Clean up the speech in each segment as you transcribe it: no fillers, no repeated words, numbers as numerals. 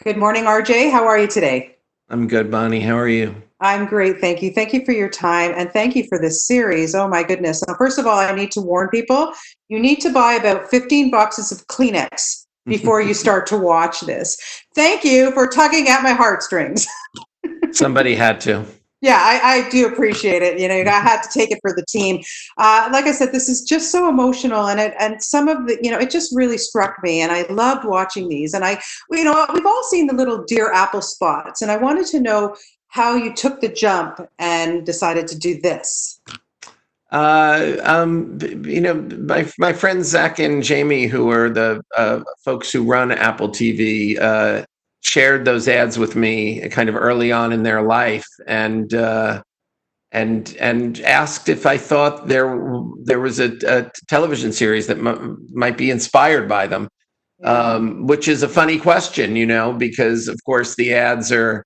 Good morning, RJ. How are you today? I'm good, Bonnie. How are you? I'm great, thank you. Thank you for your time and thank you for this series. Oh my goodness. Now, first of all, I need to warn people, you need to buy about 15 boxes of Kleenex before you start to watch this. Thank you for tugging at my heartstrings. Somebody had to. Yeah, I do appreciate it. I had to take it for the team. Like I said, this is just so emotional, and some of the, it just really struck me, and I loved watching these. And we've all seen the little Dear Apple spots, and I wanted to know how you took the jump and decided to do this. My friends Zach and Jamie, who are the folks who run Apple TV, shared those ads with me kind of early on in their life, and asked if I thought there was a television series that might be inspired by them, which is a funny question, because of course the ads are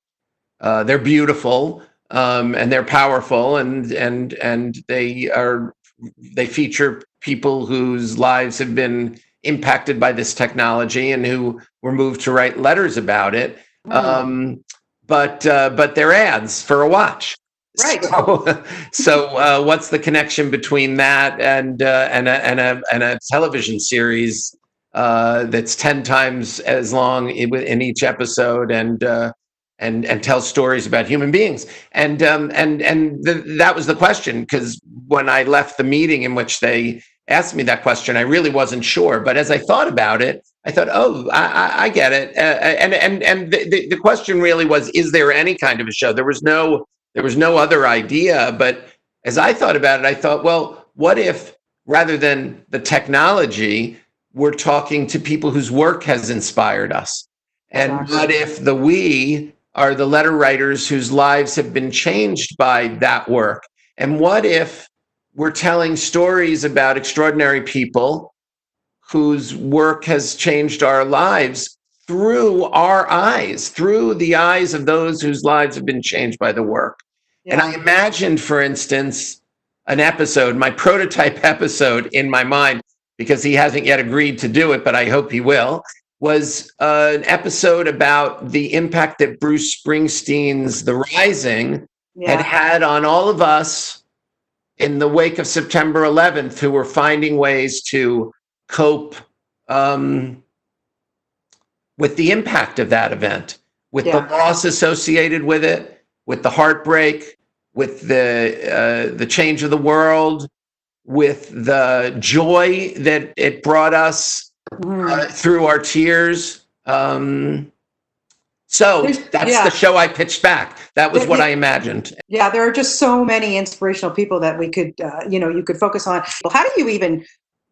they're beautiful, and they're powerful, and they feature people whose lives have been impacted by this technology and who were moved to write letters about it. But they're ads for a watch. Right. So what's the connection between that and a television series that's 10 times as long in each episode, and tells stories about human beings? And that was the question, because when I left the meeting in which they asked me that question, I really wasn't sure. But as I thought about it, I thought, oh, I get it. And the question really was, is there any kind of a show? There was no other idea. But as I thought about it, I thought, well, what if rather than the technology, we're talking to people whose work has inspired us? And what if we are the letter writers whose lives have been changed by that work? And what if we're telling stories about extraordinary people whose work has changed our lives through our eyes, through the eyes of those whose lives have been changed by the work? Yeah. And I imagined, for instance, an episode, my prototype episode in my mind, because he hasn't yet agreed to do it, but I hope he will, was an episode about the impact that Bruce Springsteen's The Rising had on all of us in the wake of September 11th, who were finding ways to cope with the impact of that event, with the loss associated with it, with the heartbreak, with the change of the world, with the joy that it brought us through our tears. So that's the show I pitched back. That was what I imagined. Yeah, there are just so many inspirational people that we could, you could focus on. Well, how do you even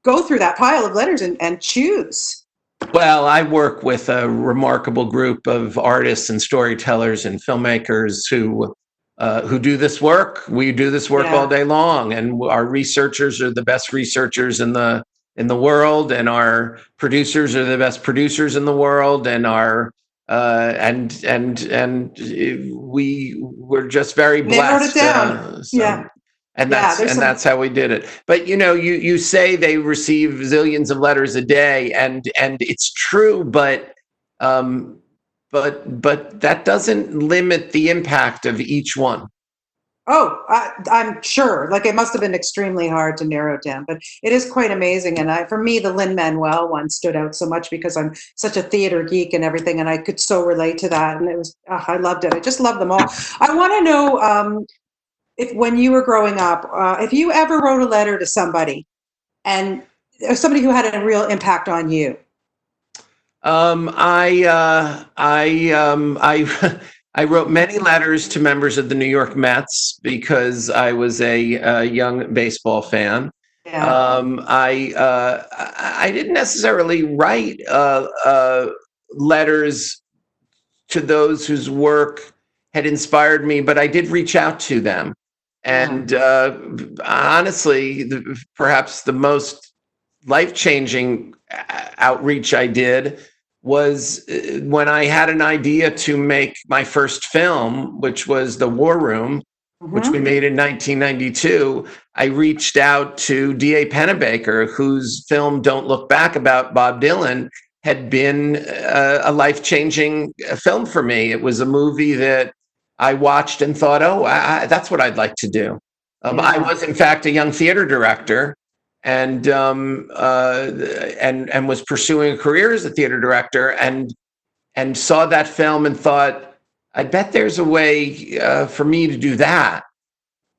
go through that pile of letters and choose? Well, I work with a remarkable group of artists and storytellers and filmmakers who do this work. We do this work all day long, and our researchers are the best researchers in the world, and our producers are the best producers in the world, and our we're just very blessed. Narrowed it down. And that's how we did it. But you say they receive zillions of letters a day, and it's true, but that doesn't limit the impact of each one. Oh, I'm sure. Like, it must have been extremely hard to narrow it down, but it is quite amazing. And for me, the Lin-Manuel one stood out so much because I'm such a theater geek and everything, and I could so relate to that. And it was, I loved it. I just love them all. I want to know if, when you were growing up, if you ever wrote a letter to somebody, and somebody who had a real impact on you. I wrote many letters to members of the New York Mets because I was a young baseball fan. Yeah. I didn't necessarily write letters to those whose work had inspired me, but I did reach out to them. And honestly, perhaps the most life-changing outreach I did was when I had an idea to make my first film, which was The War Room, which we made in 1992. I reached out to D.A. Pennebaker, whose film Don't Look Back about Bob Dylan had been a life-changing film for me. It was a movie that I watched and thought, oh, that's what I'd like to do. I was, in fact, a young theater director, and was pursuing a career as a theater director, and saw that film and thought, I bet there's a way for me to do that.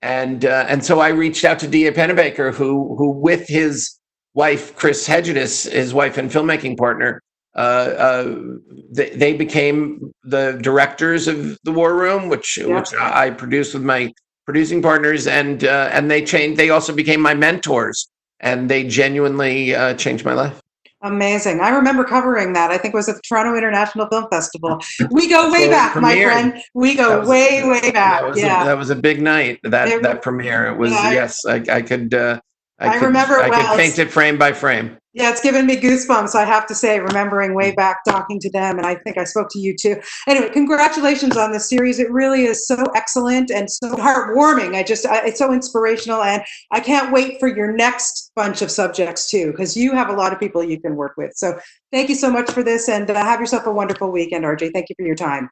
And so I reached out to D.A. Pennebaker, who with his wife, Chris Hedges, his wife and filmmaking partner, they became the directors of The War Room, which I produced with my producing partners, and they also became my mentors, and they genuinely changed my life. Amazing. I remember covering that. I think it was at the Toronto International Film Festival. We go way back, my friend. We go way back. That was a big night, that premiere. It was, yes, I could paint it frame by frame. Yeah, it's given me goosebumps, I have to say, remembering way back talking to them, and I think I spoke to you too. Anyway, congratulations on this series. It really is so excellent and so heartwarming. It's so inspirational, and I can't wait for your next bunch of subjects too, because you have a lot of people you can work with. So thank you so much for this, and have yourself a wonderful weekend, RJ. Thank you for your time.